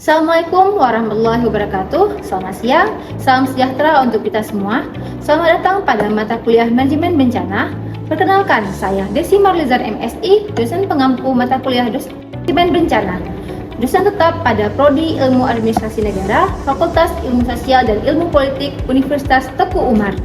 Assalamualaikum warahmatullahi wabarakatuh. Selamat siang, salam sejahtera untuk kita semua. Selamat datang pada mata kuliah Manajemen Bencana. Perkenalkan, saya Desi Marlizar MSI, dosen pengampu mata kuliah Manajemen Bencana. Dosen tetap pada Prodi Ilmu Administrasi Negara, Fakultas Ilmu Sosial dan Ilmu Politik, Universitas Teguh Umar.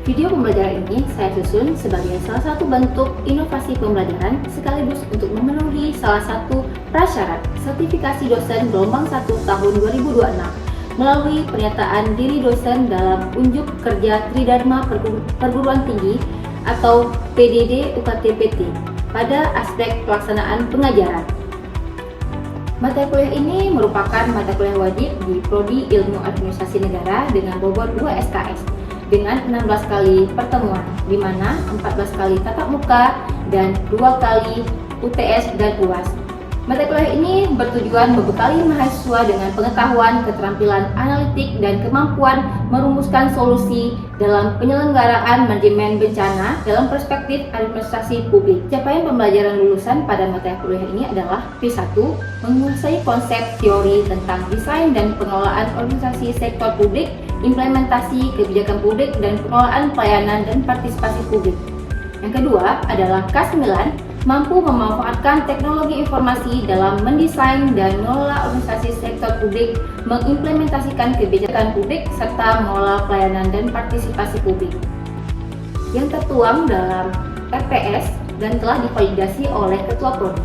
Video pembelajaran ini saya susun sebagai salah satu bentuk inovasi pembelajaran sekaligus untuk memenuhi salah satu prasyarat sertifikasi dosen gelombang 1 tahun 2026 melalui pernyataan diri dosen dalam unjuk kerja Tridharma Perguruan Tinggi atau PDD UKT-PT pada aspek pelaksanaan pengajaran. Mata kuliah ini merupakan mata kuliah wajib di Prodi Ilmu Administrasi Negara dengan bobot 2 SKS dengan 16 kali pertemuan, di mana 14 kali tatap muka dan 2 kali UTS dan UAS. Mata kuliah ini bertujuan membekali mahasiswa dengan pengetahuan, keterampilan analitik, dan kemampuan merumuskan solusi dalam penyelenggaraan manajemen bencana dalam perspektif administrasi publik. Capaian pembelajaran lulusan pada mata kuliah ini adalah P1, menguasai konsep teori tentang desain dan pengelolaan organisasi sektor publik, implementasi kebijakan publik, dan pengelolaan pelayanan dan partisipasi publik. Yang kedua adalah K9, mampu memanfaatkan teknologi informasi dalam mendesain dan mengelola organisasi sektor publik, mengimplementasikan kebijakan publik, serta mengelola pelayanan dan partisipasi publik. Yang tertuang dalam RPS dan telah divalidasi oleh Ketua Prodi.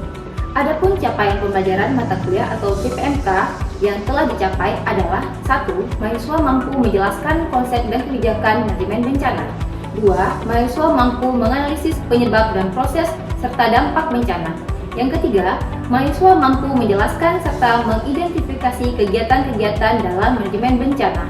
Adapun capaian pembelajaran mata kuliah atau PPMK yang telah dicapai adalah 1. Mahasiswa mampu menjelaskan konsep dan kebijakan manajemen bencana. 2. Mahasiswa mampu menganalisis penyebab dan proses serta dampak bencana. Yang ketiga, mahasiswa mampu menjelaskan serta mengidentifikasi kegiatan-kegiatan dalam manajemen bencana.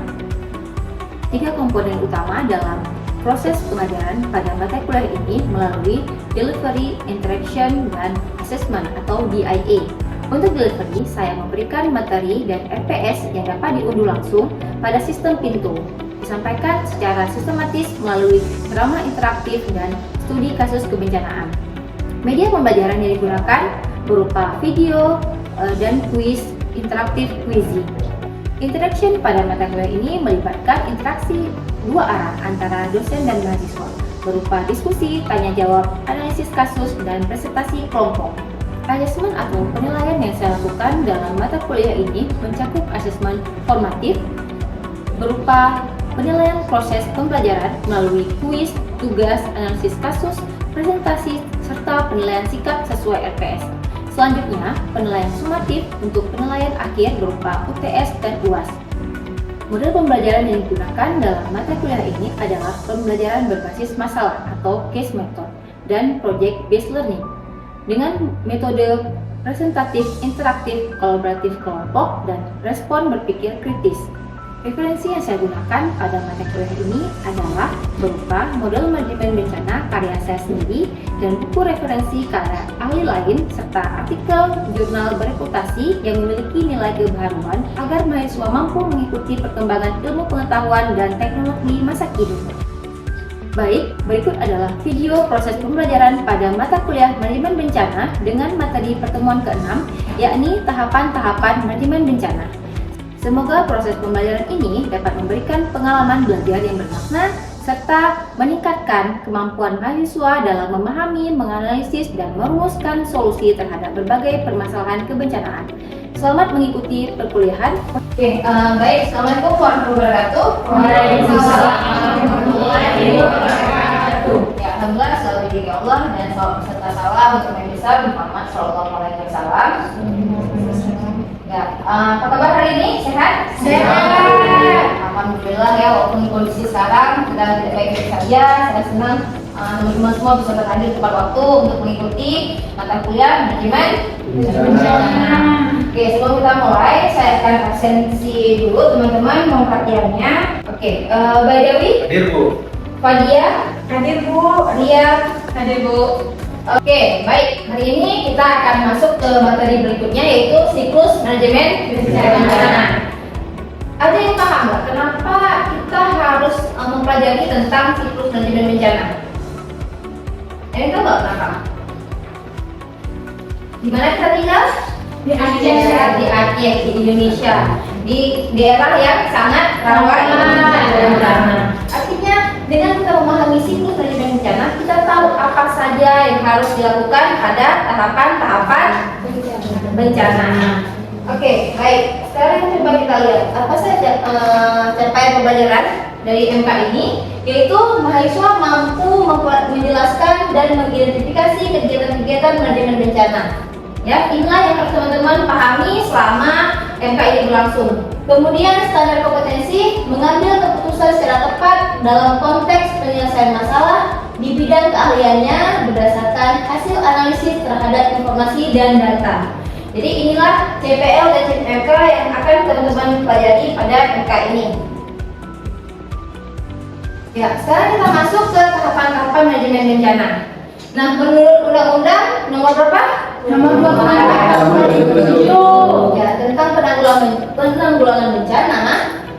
3 komponen utama dalam proses pengajaran pada mata kuliah ini melalui delivery, interaction, dan assessment atau DIA. Untuk delivery, saya memberikan materi dan RPS yang dapat diunduh langsung pada sistem pintu, disampaikan secara sistematis melalui drama interaktif dan studi kasus kebencanaan. Media pembelajaran yang digunakan berupa video dan kuis interaktif Quizzy. Interaction pada mata kuliah ini melibatkan interaksi dua arah antara dosen dan mahasiswa, berupa diskusi, tanya jawab, analisis kasus, dan presentasi kelompok. Asesmen atau penilaian yang saya lakukan dalam mata kuliah ini mencakup asesmen formatif, berupa penilaian proses pembelajaran melalui kuis, tugas, analisis kasus, presentasi, serta penilaian sikap sesuai RPS. Selanjutnya, penilaian sumatif untuk penilaian akhir berupa UTS dan UAS. Model pembelajaran yang digunakan dalam mata kuliah ini adalah pembelajaran berbasis masalah atau case method dan project based learning dengan metode presentatif, interaktif, kolaboratif kelompok, dan respon berpikir kritis. Referensi yang saya gunakan pada mata kuliah ini adalah berupa model manajemen bencana karya saya sendiri dan buku referensi karya ahli lain serta artikel jurnal bereputasi yang memiliki nilai kebaruan agar mahasiswa mampu mengikuti perkembangan ilmu pengetahuan dan teknologi masa kini. Baik, berikut adalah video proses pembelajaran pada mata kuliah manajemen bencana dengan materi pertemuan ke-6, yakni tahapan-tahapan manajemen bencana. Semoga proses pembelajaran ini dapat memberikan pengalaman belajar yang bermakna serta meningkatkan kemampuan mahasiswa dalam memahami, menganalisis, dan merumuskan solusi terhadap berbagai permasalahan kebencanaan. Selamat mengikuti perkuliahan. Baik, Assalamualaikum warahmatullahi wabarakatuh. Waalaikumsalam warahmatullahi wabarakatuh. Ya, alhamdulillah, selalu dijaga Allah dan salam serta salam untuk Nabi besar Muhammad Shallallahu Alaihi Wasallam. Ya, apa kabar hari ini? Sehat? Sehat. Alhamdulillah ya, walaupun kondisi sekarang sedang tidak baik-baik saja, saya senang teman-teman semua bisa berhadir tepat waktu untuk mengikuti mata kuliah manajemen bencana. Oke, sebelum kita mulai, saya akan absensi dulu teman-teman, mohon perhatiannya. Oke, Mbak Dewi, Hadir, Bu. Fadia, Hadir, Bu. Ria, hadir Bu. Oke, baik. Hari ini kita akan masuk ke materi berikutnya, yaitu siklus manajemen bencana. Ada yang paham nggak kenapa kita harus mempelajari tentang siklus manajemen bencana? Ada yang tahu nggak kenapa? Di mana kita tinggal? Di Aceh. Di Aceh, di Indonesia, di daerah yang sangat rawan bencana. Artinya dengan kita memahami siklus manajemen bencana, kita tahu apa saja yang harus dilakukan pada tahapan-tahapan bencana. Oke, baik. Sekarang coba kita lihat apa saja capaian pembelajaran dari MK ini, yaitu mahasiswa mampu menjelaskan dan mengidentifikasi kegiatan-kegiatan manajemen bencana. Ya, inilah yang harus teman-teman pahami selama MK ini berlangsung. Kemudian standar kompetensi mengambil keputusan secara tepat dalam konteks penyelesaian masalah di bidang keahliannya berdasarkan hasil analisis terhadap informasi dan data. Jadi inilah CPL dan CPMK yang akan teman-teman pelajari pada MK ini. Ya, sekarang kita masuk ke tahapan-tahapan manajemen bencana. Nah, menurut Undang-Undang nomor berapa? Nomor 27. Ya, tentang penanggulangan bencana.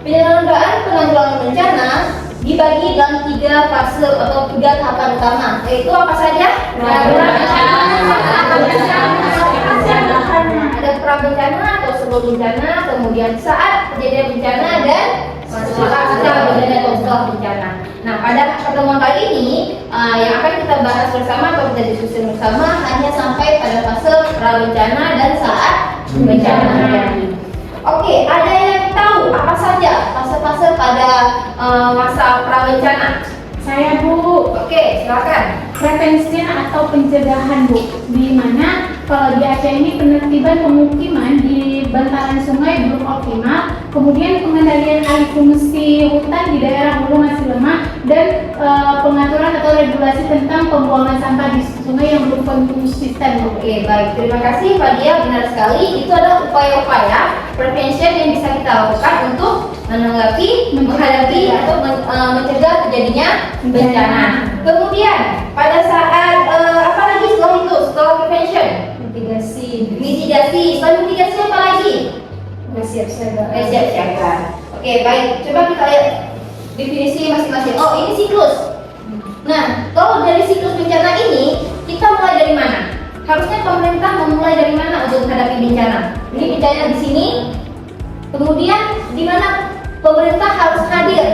Penyelenggaraan penanggulangan bencana dibagi dalam 3 fase atau 3 tahapan utama, yaitu apa saja? Ada prabencana atau sebelum bencana, kemudian saat kejadian bencana, dan setelah bencana atau setelah bencana. Nah, pada pertemuan kali ini yang akan kita bahas bersama atau kita diskusi bersama hanya sampai pada fase prabencana dan saat bencana terjadi. Oke, ada yang tahu apa saja fase-fase pada masa prabencana? Saya, Bu. Oke, silakan. Prevention atau pencegahan, Bu. Di mana kalau di Aceh ini penertiban pemukiman di bantaran sungai belum optimal, kemudian pengendalian alih fungsi hutan di daerah hulu masih lemah, dan pengaturan atau regulasi tentang pembuangan sampah di sungai yang belum konsisten, Bu. Oke, baik. Terima kasih Pak Dia, benar sekali. Itu adalah upaya-upaya prevention yang bisa kita lakukan untuk menghadapi atau mencegah terjadinya bencana. Kemudian pada saat apa lagi setelah itu? Setelah prevention? Mitigasi. Setelah mitigasi apa lagi? Siap-siaga. Oke, baik. Coba kita lihat definisi masing-masing. Oh, ini siklus. Nah, kalau dari siklus bencana ini, kita mulai dari mana? Harusnya pemerintah memulai dari mana untuk menghadapi bencana? Ini bencana di sini. Kemudian di mana pemerintah harus hadir?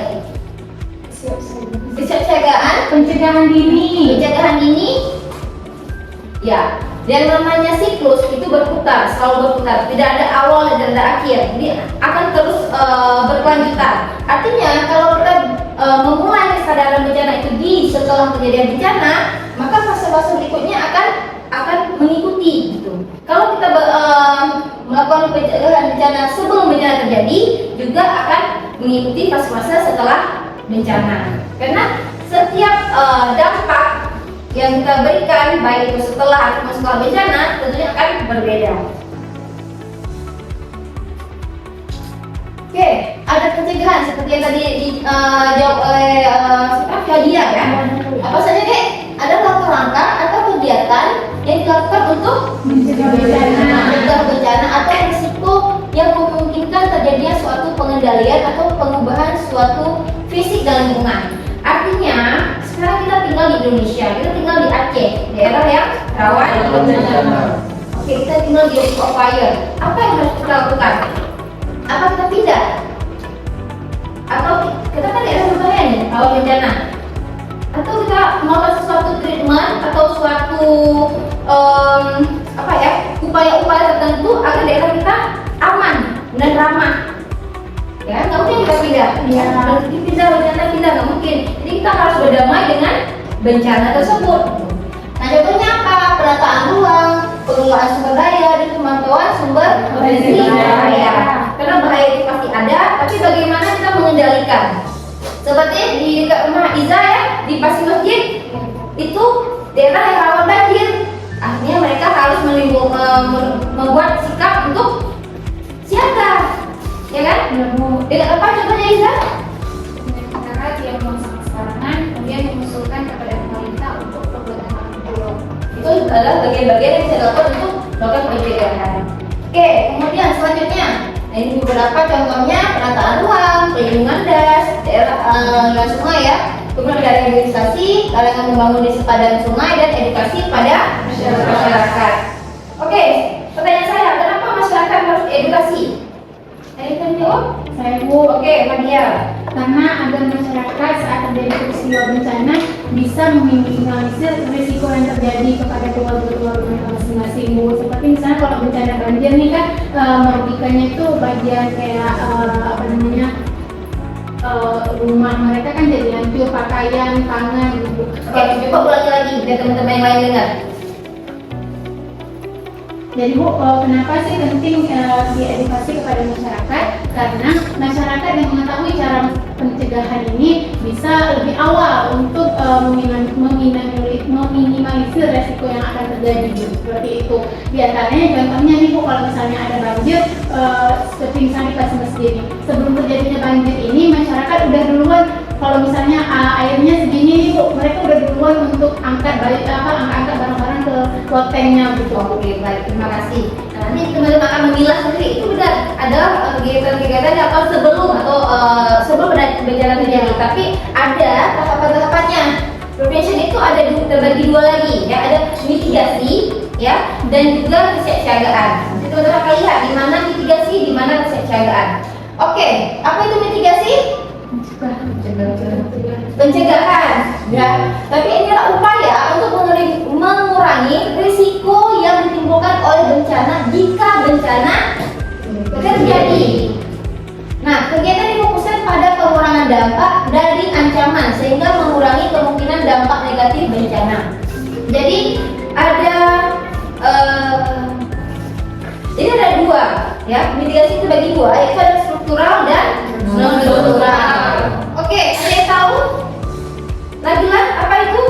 Kesiapsiagaan, Pencegahan dini. Ya, dan namanya siklus itu berputar, selalu berputar, tidak ada awal dan tidak ada akhir, jadi akan terus berkelanjutan. Artinya kalau kita memulai kesadaran bencana itu setelah kejadian bencana, maka fase-fase berikutnya akan mengikuti gitu. Kalau kita melakukan pencegahan bencana sebelum bencana terjadi, juga akan mengikuti fase-fase setelah bencana. Karena setiap dampak yang kita berikan, baik itu setelah atau setelah bencana, tentunya akan berbeda. Oke, ada pencegahan seperti yang tadi dijawab oleh Fadia ya. Apa saja dek? Ada langkah-langkah atau kegiatan yang dilakukan untuk mencegah bencana atau risiko yang memungkinkan terjadinya suatu pengendalian atau pengubahan suatu fisik dalam lingkungan. Artinya, sekarang kita tinggal di Indonesia, kita tinggal di Aceh, daerah yang rawan bencana. Oke, kita tinggal di Ring of Fire. Apa yang harus kita lakukan? Apa kita pindah? Atau kita kan daerah berbahaya nih, rawan bencana. Atau kita melakukan suatu treatment atau suatu upaya-upaya tertentu agar daerah kita aman dan ramah. Ya, nggak mungkin kita pindah. Ya. Pindah bencana nggak mungkin. Jadi kita harus berdamai dengan bencana tersebut. Nah, contohnya apa? Penataan ruang, pengelolaan sumber daya, dan pemantauan sumber bahaya. Karena bahaya itu pasti ada, tapi bagaimana kita mengendalikan? Seperti di dekat rumah Iza ya, di Pasir Masjid, itu daerah yang rawan banjir. Akhirnya mereka harus membuat sikap untuk siaga. Ya kan? Dengan apa contohnya Iza? Cara dia melaksanakan serangan, kemudian mengusulkan kepada pemerintah untuk pembuatan tanggul pulau. Itu adalah bagian-bagian yang bisa dilakukan untuk melakukan pencegahan. Oke, kemudian selanjutnya, nah ini beberapa contohnya: penataan ruang, perlindungan das, daerah sungai ya, kemudian ada rehabilitasi, larangan membangun di sepadan sungai, dan edukasi pada masyarakat. Oke, pertanyaan saya, kenapa edukasi. Ayo kan jawab. Saya Bu, Oke, Nadia. karena agar masyarakat saat terjadi peristiwa bencana bisa meminimalisir risiko yang terjadi kepada keluarga-keluarga mereka masing-masing Bu. Seperti misalnya kalau bencana banjir nih kan merugikannya itu bagian kayak rumah mereka kan jadi hancur, pakaian, tangan gitu. Oke, coba ulangi lagi biar teman-teman yang lain dengar. Jadi Bu, kenapa sih penting diedukasi kepada masyarakat? Karena masyarakat yang mengetahui cara pencegahan ini bisa lebih awal untuk meminimalisir resiko yang akan terjadi Bu. Seperti itu. Di antaranya contohnya nih Bu, kalau misalnya ada banjir, seperti misalnya di kelas masjid ini, sebelum terjadinya banjir ini masyarakat udah duluan, kalau misalnya airnya segini nih Bu, mereka udah duluan untuk angkat barang-barang ke lotengnya gitu. Oke, baik, terima kasih. Nah, nanti teman-teman akan memilah sendiri. Itu benar, adalah kegiatan-kegiatan atau sebelum bencana terjadi. Tapi ada tahapan-tahapannya. Prevention itu ada terbagi dua lagi, ya. Ada mitigasi, ya, dan juga kesiapsiagaan. Nanti teman-teman akan lihat di mana mitigasi, di mana kesiapsiagaan. Oke, apa itu mitigasi? Pencegahan, ya. Tapi ini adalah upaya untuk mengurangi risiko yang ditimbulkan oleh bencana jika bencana terjadi. Nah, kegiatan difokuskan pada pengurangan dampak dari ancaman sehingga mengurangi kemungkinan dampak negatif bencana. Jadi ada dua, ya. Mitigasi itu bagi dua, yaitu ada struktural dan non struktural. Oke, ada yang tahu? Nabila, apa itu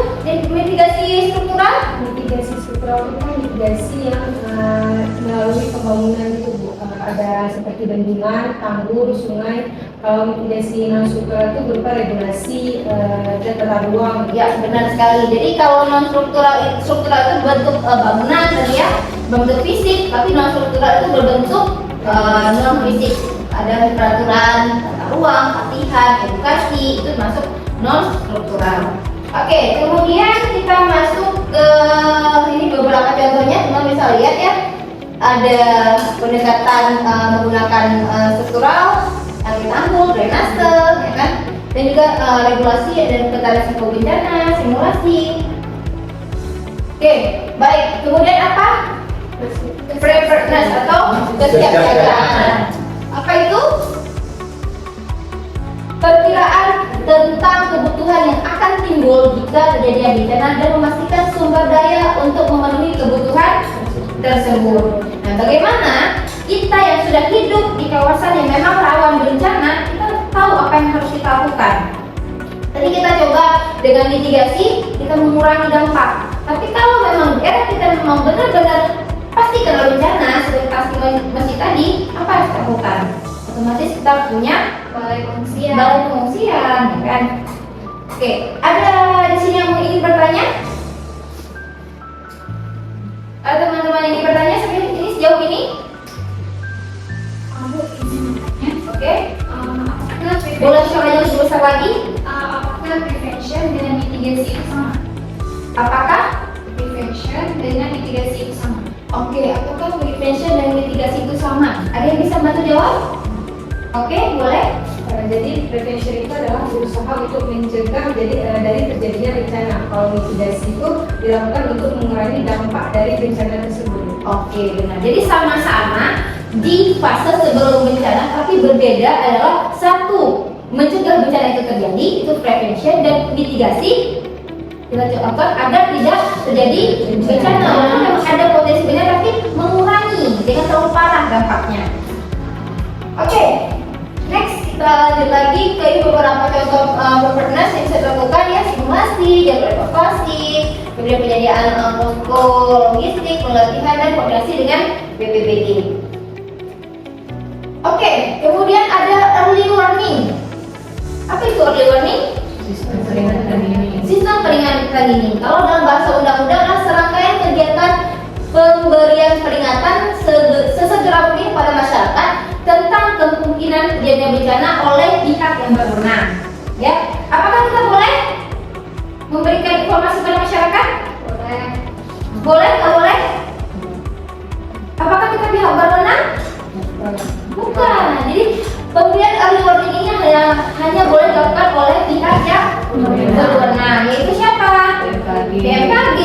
mitigasi struktural? Mitigasi struktural itu kan mitigasi yang melalui pembangunan itu Bu. Ada seperti bendungan, tanggul, sungai. Kalau mitigasi non struktural itu berupa regulasi dan tata ruang. Ya, benar sekali. Jadi kalau non struktural itu berbentuk bangunan tadi ya, bentuk fisik, tapi non struktural itu berbentuk non fisik. Ada peraturan, tata ruang, latihan, edukasi, itu masuk non struktural. Oke, kemudian kita masuk ke ini beberapa contohnya, teman bisa lihat ya. Ada pendekatan menggunakan struktural, tanggul, drainase, ya kan? Dan juga regulasi dan peta risiko bencana, simulasi. Oke, baik. Kemudian apa? Preparedness atau kesiapsiagaan. Apa itu? Perkiraan tentang kebutuhan yang akan timbul jika terjadi bencana dan memastikan sumber daya untuk memenuhi kebutuhan tersebut. Nah, bagaimana kita yang sudah hidup di kawasan yang memang rawan bencana, kita tahu apa yang harus kita lakukan. Tadi kita coba dengan mitigasi, kita mengurangi dampak. Tapi kalau memang daerah kita memang benar-benar pasti kena bencana, seperti masjid tadi, apa yang kita lakukan? Otomatis kita punya balai pengungsian, ya kan? Oke, ada di sini yang ingin bertanya? Ada teman-teman yang ingin bertanya sampai ini sejauh ini? Oke. Boleh suaranya lebih besar lagi? Apakah prevention dengan mitigasi itu sama? Apakah? Prevention dengan mitigasi itu sama? Oke, apakah prevention dan mitigasi itu sama? Ada yang bisa bantu jawab? Oke, boleh. Jadi prevention itu adalah berusaha untuk mencegah dari terjadinya bencana. Kalau mitigasi itu dilakukan untuk mengurangi dampak dari bencana tersebut. Oke, benar. Jadi sama-sama di fase sebelum bencana, tapi berbeda adalah satu mencegah bencana itu terjadi, itu prevention, dan mitigasi kita lakukan agar tidak terjadi bencana. Walaupun memang ada potensi bencana, tapi mengurangi jangan terlalu parah dampaknya. Oke, next kita lanjut lagi ke beberapa contoh preparedness yang bisa dilakukan ya, simulasi, jalur evakuasi, kemudian penyediaan posko logistik, pelatihan dan koordinasi dengan BPBD. Oke, kemudian ada early warning. Apa itu early warning? Sistem peringatan dini. Kalau dalam bahasa undang-undang adalah serangkaian kegiatan pemberian peringatan sesegera mungkin pada masyarakat tentang kemungkinan terjadinya bencana oleh pihak yang berwenang. Ya, apakah kita boleh memberikan informasi pada masyarakat? Boleh. Boleh? Nggak boleh? Apakah kita pihak berwenang? hanya boleh dilakukan oleh pihak yang berwenang, yaitu siapa? BMKG,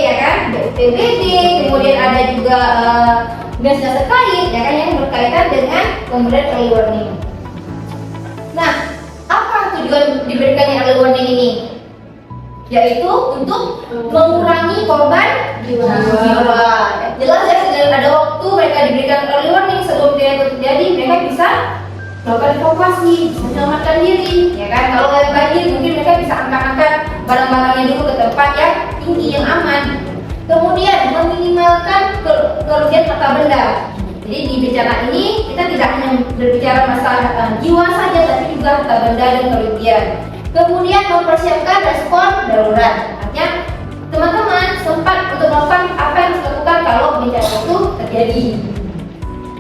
ya kan? BPBD, kemudian ada juga dinas terkait, ya kan, yang berkaitan dengan pemberian early warning. Nah, apa tujuan diberikannya early warning ini? Yaitu untuk mengurangi korban jiwa. Jelas ya, sudah ada waktu mereka diberikan early warning sebelum itu terjadi, mereka bisa melakukan evakuasi, menyelamatkan diri, ya kan? Kalau ada banjir, mungkin mereka bisa angkat-angkat barang-barangnya dulu ke tempat yang tinggi, yang aman. Kemudian meminimalkan kerugian harta benda. Jadi di bencana ini kita tidak hanya berbicara masalah jiwa saja, tapi juga harta benda dan kerugian. Kemudian mempersiapkan respon darurat. Artinya teman-teman sempat untuk melakukan apa yang harus dilakukan kalau bencana itu terjadi.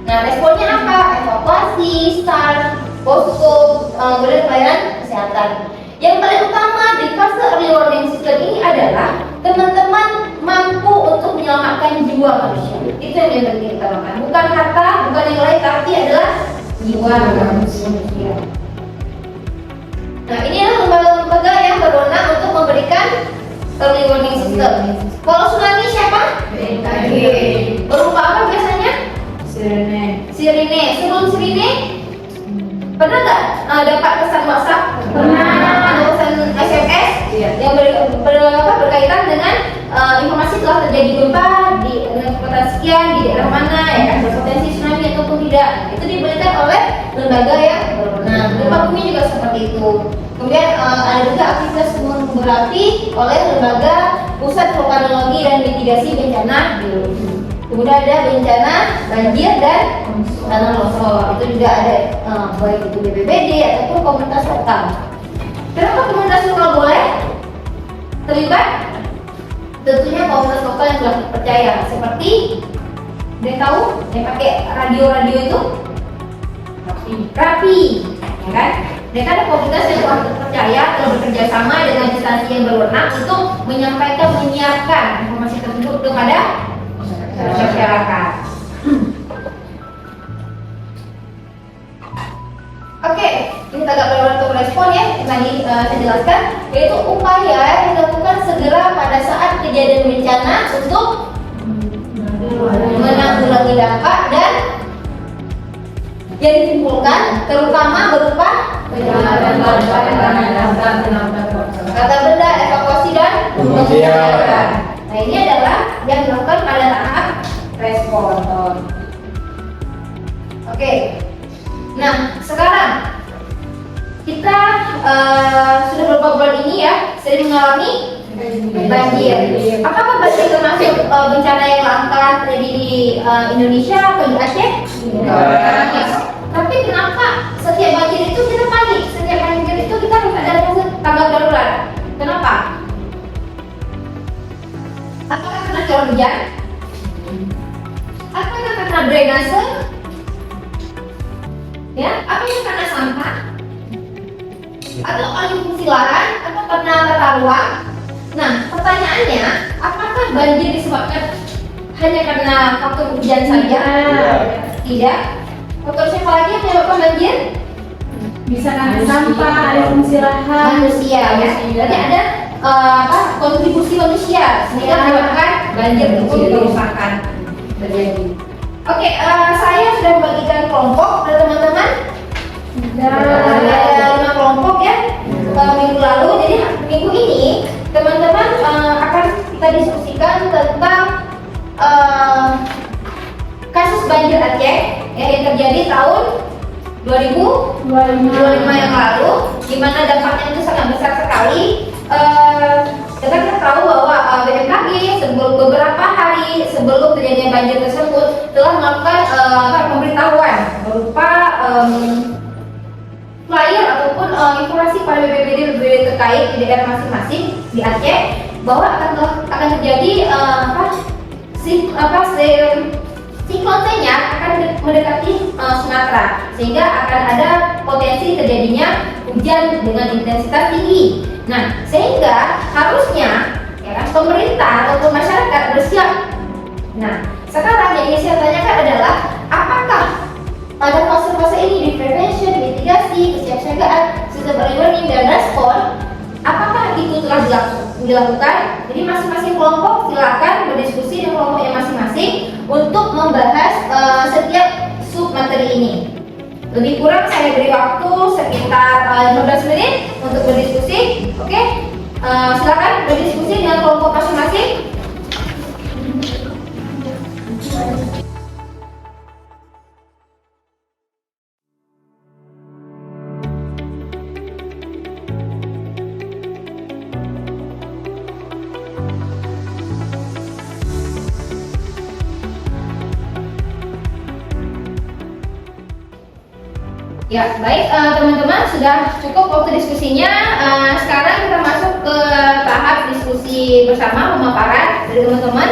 Nah, responnya apa? Evakuasi, SAR, posko, kemudian pelayanan kesehatan. Yang paling utama di fase early warning system ini adalah teman-teman mampu untuk menyelamatkan jiwa manusia. Itu yang penting kita lakukan. Bukan harta, bukan yang lain, tapi adalah jiwa manusia. Nah, ini adalah lembaga-lembaga yang berwenang untuk memberikan early warning system. Kalau tsunami siapa? BMKG. Berupa apa biasanya? Sirene. Sebelum sirene, pernah nggak dapat pesan WhatsApp? Pernah. Ada pesan SMS yang berkaitan dengan informasi telah terjadi gempa di kota sekian, di daerah mana, ya kan, berpotensi tsunami ataupun tidak. Itu diberikan oleh lembaga yang berwenang. Gempa bumi juga seperti itu. Kemudian ada juga aktivitas gunung berapi oleh lembaga Pusat Vulkanologi dan Mitigasi Bencana Geologi. Kemudian ada bencana banjir dan tanah longsor. Itu juga ada baik itu BPBD ataupun komunitas lokal. Kenapa komunitas lokal boleh terlibat? Tentunya komunitas lokal yang sudah terpercaya, seperti dia tahu yang pakai radio itu Rapi, ya kan? Mereka ada komunitas yang telah terpercaya, telah bekerja sama dengan instansi yang berwenang untuk menyampaikan, menyiarkan informasi tersebut kepada masyarakat. Oke, ini agak berlalu untuk respon ya, yang tadi saya jelaskan, yaitu upaya yang dilakukan segera pada saat kejadian bencana untuk menanggulangi dampak dan yang ditimbulkan, terutama berupa kata benda, evakuasi dan pencarian. Nah, ini adalah yang dilakukan pada tahap respon. Oke. Nah, sekarang kita sudah beberapa bulan ini ya sering mengalami banjir. Apakah banjir termasuk bencana yang langka terjadi di Indonesia atau di Aceh? Tapi kenapa setiap banjir itu kita panik? Setiap banjir itu kita harus ada tanggap darurat. Kenapa? Apakah karena curah hujan? Apakah karena drainase? Ya, apakah karena sampah? Atau alih fungsi lahan? Atau karena tata ruang? Nah, pertanyaannya, apakah banjir disebabkan hanya karena faktor hujan saja? Tidak. Faktor siapa lagi yang menyebabkan banjir? Bisa karena sampah, ada fungsi lahan, manusia ya. Berarti ada kontribusi manusia sehingga menyebabkan banjir ataupun kerusakan terjadi. Oke, saya sudah membagikan kelompok pada teman-teman. Ada 5 kelompok ya minggu lalu. Jadi minggu ini teman-teman akan kita diskusikan tentang kasus banjir Aceh yang terjadi tahun 2025 yang lalu, di mana dampaknya itu sangat besar sekali. Kita tahu bahwa BMKG beberapa hari sebelum terjadinya banjir tersebut telah melakukan pemberitahuan berupa flyer ataupun informasi pada BPBD terkait di daerah masing-masing di Aceh bahwa akan terjadi siklon Senyap akan mendekati Sumatera, sehingga akan ada potensi terjadinya hujan dengan intensitas tinggi. Nah, sehingga harusnya ya kan, pemerintah ataupun masyarakat bersiap. Nah, sekarang yang ingin saya tanyakan adalah apakah pada fase-fase ini di prevention, mitigasi, kesiapsiagaan sistem early warning dan respon, apakah itu telah dilakukan? Jadi masing-masing kelompok silakan berdiskusi dengan kelompoknya masing-masing untuk membahas setiap sub materi ini. Lebih kurang saya beri waktu sekitar 15 menit untuk berdiskusi. Oke, silakan berdiskusi dengan kelompok masing-masing. Ya, baik teman-teman, sudah cukup waktu diskusinya. Sekarang kita masuk ke tahap diskusi bersama, pemaparan dari teman-teman.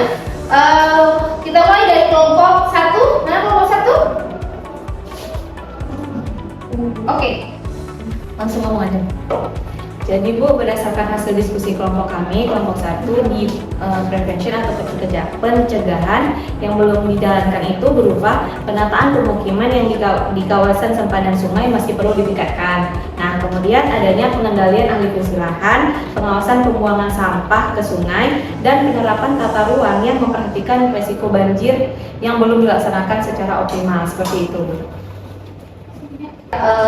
Kita mulai dari kelompok 1. Mana kelompok 1? Oke, langsung ngomong aja. Jadi Bu, berdasarkan hasil diskusi kelompok kami, kelompok 1 di prevention atau pencegahan yang belum dijalankan itu berupa penataan pemukiman yang di kawasan sempadan sungai masih perlu ditingkatkan. Nah, kemudian adanya pengendalian alih fungsi lahan, pengawasan pembuangan sampah ke sungai, dan penerapan tata ruang yang memperhatikan risiko banjir yang belum dilaksanakan secara optimal. Seperti itu, Bu.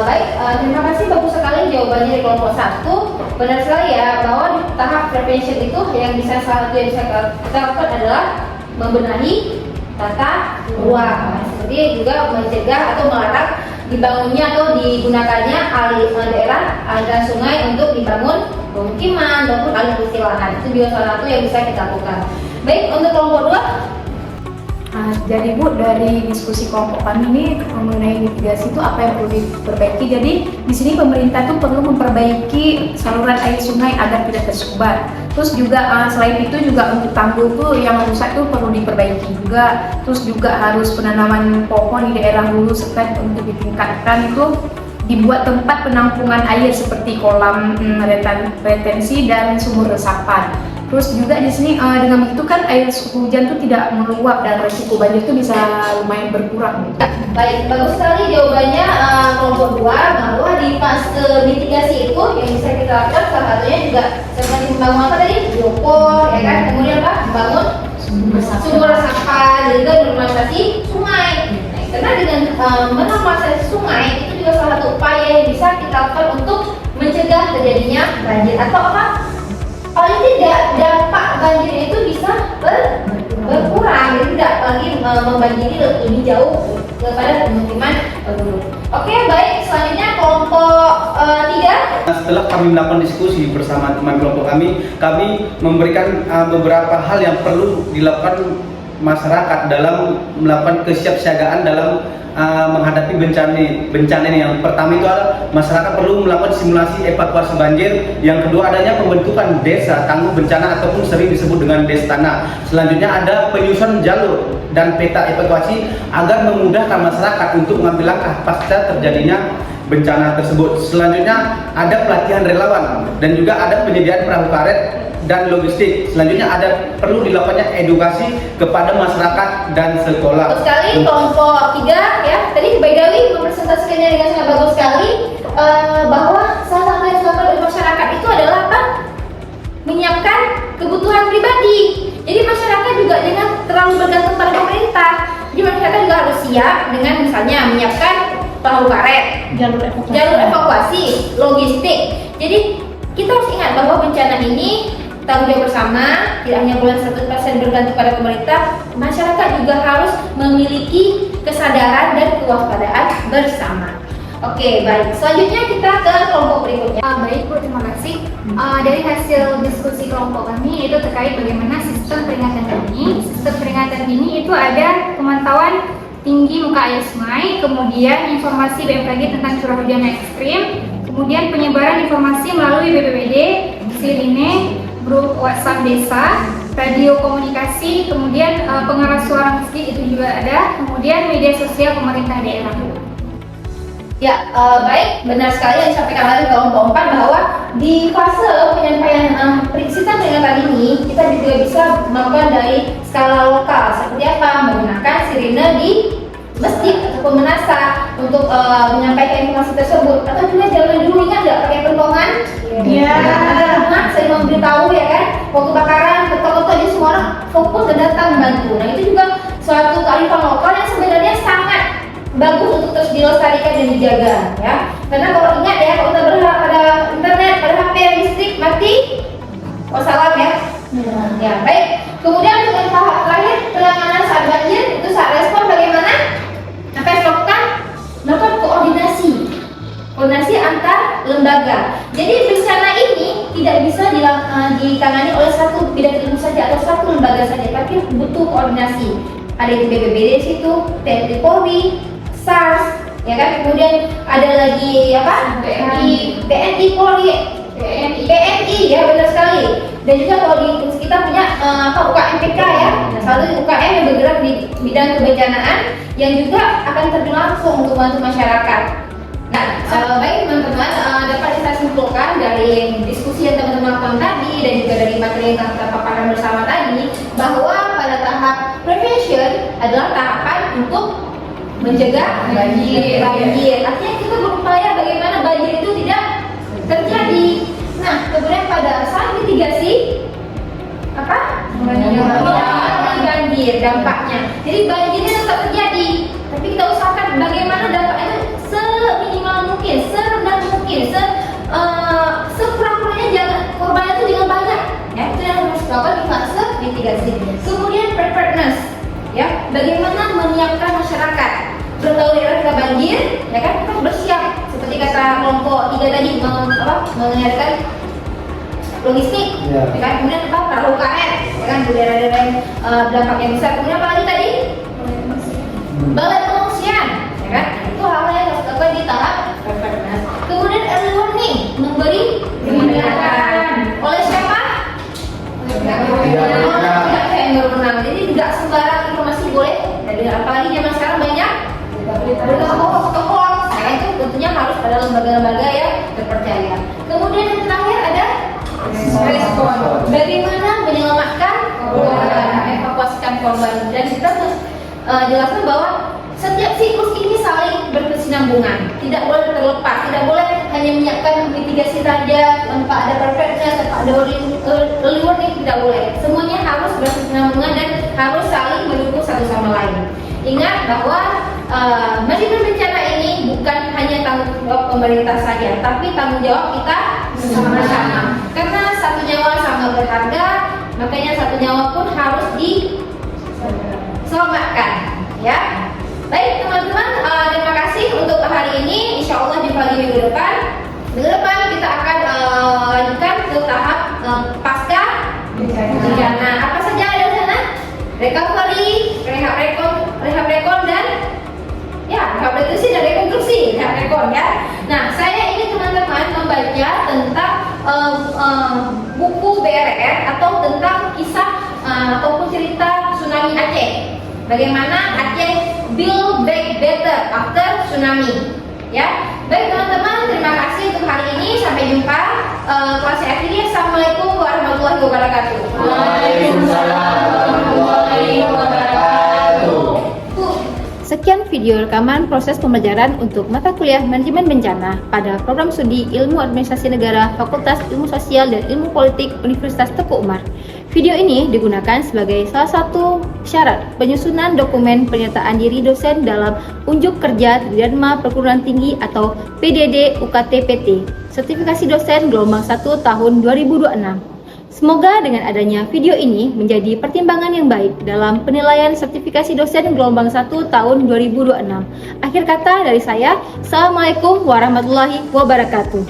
Baik, terima kasih, bagus sekali jawabannya dari kelompok 1. Benar sekali ya, bahwa di tahap prevention itu yang bisa salah satu yang bisa kita lakukan adalah membenahi tata ruang, seperti juga mencegah atau melarang dibangunnya atau digunakannya daerah aliran sungai untuk dibangun pemukiman maupun alih fungsi lahan. Itu juga salah satu yang bisa kita lakukan. Baik, untuk kelompok 2. Jadi Bu, dari diskusi kelompok kami ini mengenai mitigasi itu apa yang perlu diperbaiki. Jadi di sini pemerintah tuh perlu memperbaiki saluran air sungai agar tidak tersumbat. Terus juga selain itu juga untuk tanggul tuh yang rusak tuh perlu diperbaiki juga. Terus juga harus penanaman pohon di daerah hulu serta untuk ditingkatkan itu dibuat tempat penampungan air seperti kolam retensi dan sumur resapan. Terus juga di sini dengan begitu kan air hujan tuh tidak meluap dan risiko banjir itu bisa lumayan berkurang. Baik, bagus sekali jawabannya kelompok 2, bahwa di fase mitigasi itu yang bisa kita lakukan salah satunya juga seperti membangun apa tadi? Biopor, ya kan? Kemudian apa? Membangun sumur resapan, dan juga normalisasi sungai. Nah, karena dengan menormalisasi sungai itu juga salah satu upaya yang bisa kita lakukan untuk mencegah terjadinya banjir atau apa? Paling tidak dampak banjir itu bisa berkurang, jadi tidak lagi membanjiri lebih jauh daripada pemukiman penduduk. Oke, baik, selanjutnya kelompok 3. Setelah kami melakukan diskusi bersama teman kelompok kami memberikan beberapa hal yang perlu dilakukan masyarakat dalam melakukan kesiapsiagaan dalam menghadapi bencana ini. Yang pertama itu adalah masyarakat perlu melakukan simulasi evakuasi banjir. Yang kedua adanya pembentukan desa tangguh bencana ataupun sering disebut dengan destana. Selanjutnya ada penyusunan jalur dan peta evakuasi agar memudahkan masyarakat untuk mengambil langkah pasca terjadinya bencana tersebut. Selanjutnya ada pelatihan relawan dan juga ada penyediaan perahu karet dan logistik. Selanjutnya ada perlu dilakukannya edukasi kepada masyarakat dan sekolah. Bagus sekali kelompok 3 ya. Tadi Baidawi mempresentasikannya dengan sangat bagus sekali, bahwa salah satu yang dilakukan oleh masyarakat itu adalah apa? Menyiapkan kebutuhan pribadi. Jadi masyarakat juga jangan terlalu bergantung pada pemerintah. Jadi masyarakat juga harus siap dengan misalnya menyiapkan perahu karet, jalur evakuasi, logistik. Jadi kita harus ingat bahwa bencana ini tanggung jawab bersama, tidak hanya bulan 100% bergantung pada pemerintah, masyarakat juga harus memiliki kesadaran dan kewaspadaan bersama. Oke, baik. Selanjutnya kita ke kelompok berikutnya. Baik Bu, terima kasih. Dari hasil diskusi kelompok kami itu terkait bagaimana sistem peringatan dini. Sistem peringatan dini itu ada pemantauan tinggi muka air sungai, kemudian informasi BMKG tentang curah hujan ekstrim, kemudian penyebaran informasi melalui BPBD, Sirine, grup WhatsApp desa, radio komunikasi, kemudian pengeras suara masjid itu juga ada, kemudian media sosial pemerintah daerah. Ya, baik, benar sekali yang disampaikan oleh kelompok 4 bahwa di fase penyampaian sistem peringatan ini kita juga bisa melakukan dari skala lokal seperti apa? Menggunakan sirine di masjid ataupun menasa, untuk menyampaikan informasi tersebut. Atau juga zaman dulu ingat nggak pakai pentongan? Iya. Nah, saya memberitahu ya kan, waktu bakaran ketok-ketok aja semua orang fokus dan datang membantu. Nah itu juga suatu kearifan lokal yang sebenarnya sangat bagus untuk terus dilestarikan dan dijaga ya. Karena kalau ingat ya, kalau kita berharap pada internet, pada HP yang listrik mati, wassalam ya. Ya baik. Kemudian untuk yang tahap terakhir penanganan saat banjir itu saat respon bagaimana? Apa yang dilakukan? Melakukan koordinasi antar lembaga. Jadi bencana ini tidak bisa ditangani oleh satu bidang ilmu saja atau satu lembaga saja, tapi butuh koordinasi. Ada di BPBD di situ, TNI Polri, SARS, ya kan? Kemudian ada lagi apa? TNI Polri, PNI ya benar sekali. Dan juga kalau di kita punya UKMPK ya, satu UKM yang bergerak di bidang kebencanaan yang juga akan terjun langsung untuk membantu masyarakat. Nah, baik teman-teman, dapat kita simpulkan dari diskusi yang teman-teman lakukan tadi dan juga dari materi yang kita paparkan bersama tadi bahwa pada tahap prevention adalah tahapan untuk mencegah banjir. Artinya kita berupaya bagaimana banjir itu tidak terjadi. Nah, kemudian pada saat mitigasi apa? Banjir dampaknya. Jadi banjirnya tetap terjadi, tapi kita usahakan bagaimana dampaknya seminimal mungkin, serendah mungkin, sekurang-kurangnya jangan korbannya itu jangan banyak. Ya, itu yang harus dilakukan di fase mitigasi. Kemudian preparedness, ya, bagaimana menyiapkan masyarakat. Bertahu daerah kita banjir, ya kan, kita bersiap seperti kata kelompok 3 tadi menyiapkan logistik, ya kan, kemudian apa perahu karet, ya kan, di daerah-daerah yang dampaknya besar. Kemudian apa lagi tadi? Balai pengungsian, ya kan, itu hal-hal yang harus dilakukan di tahap preparedness. Kemudian early warning, memberi peringatan oleh siapa? Oleh pihak yang berwenang. Jadi tidak sembarang informasi boleh. Jadi apalagi zaman sekarang banyak berita-hoax, nah itu tentunya harus pada lembaga-lembaga yang terpercaya. Kemudian yang terakhir ada respon. Bagaimana menyelamatkan korban, evakuasikan korban. Dan kita jelaskan bahwa setiap siklus ini saling berkesinambungan, tidak boleh terlepas, tidak boleh hanya menyiapkan mitigasi saja tanpa ada preparedness, tanpa ada early warning, tidak boleh. Semuanya harus berkesinambungan dan harus saling mendukung satu sama lain. Ingat bahwa manajemen bencana ini bukan hanya tanggung jawab pemerintah saja, tapi tanggung jawab kita bersama-sama. Karena satu nyawa sama berharga, makanya satu nyawa pun harus diselamatkan. Ya, baik teman-teman, terima kasih untuk hari ini. Insya Allah jumpa di minggu depan. Minggu depan kita akan lanjutkan ke tahap pasca bencana. Apa saja ada di sana? Recovery, rehab rekon dan rehabilitasi dan rekonstruksi, rehab rekon ya. Nah, saya ingin teman-teman membaca tentang buku BRR atau tentang kisah ataupun cerita tsunami Aceh. Bagaimana Aceh build back better after tsunami. Ya, baik teman-teman, terima kasih untuk hari ini. Sampai jumpa. Kelas saya akhiri. Assalamualaikum warahmatullahi wabarakatuh. Waalaikumsalam warahmatullahi wabarakatuh. Sekian video rekaman proses pembelajaran untuk mata kuliah manajemen bencana pada program studi Ilmu Administrasi Negara Fakultas Ilmu Sosial dan Ilmu Politik Universitas Teguh Umar. Video ini digunakan sebagai salah satu syarat penyusunan dokumen pernyataan diri dosen dalam unjuk kerja Tridharma Perguruan Tinggi atau PDD UKT-PT, sertifikasi dosen gelombang 1 tahun 2026. Semoga dengan adanya video ini menjadi pertimbangan yang baik dalam penilaian sertifikasi dosen gelombang 1 tahun 2026. Akhir kata dari saya, Assalamualaikum warahmatullahi wabarakatuh.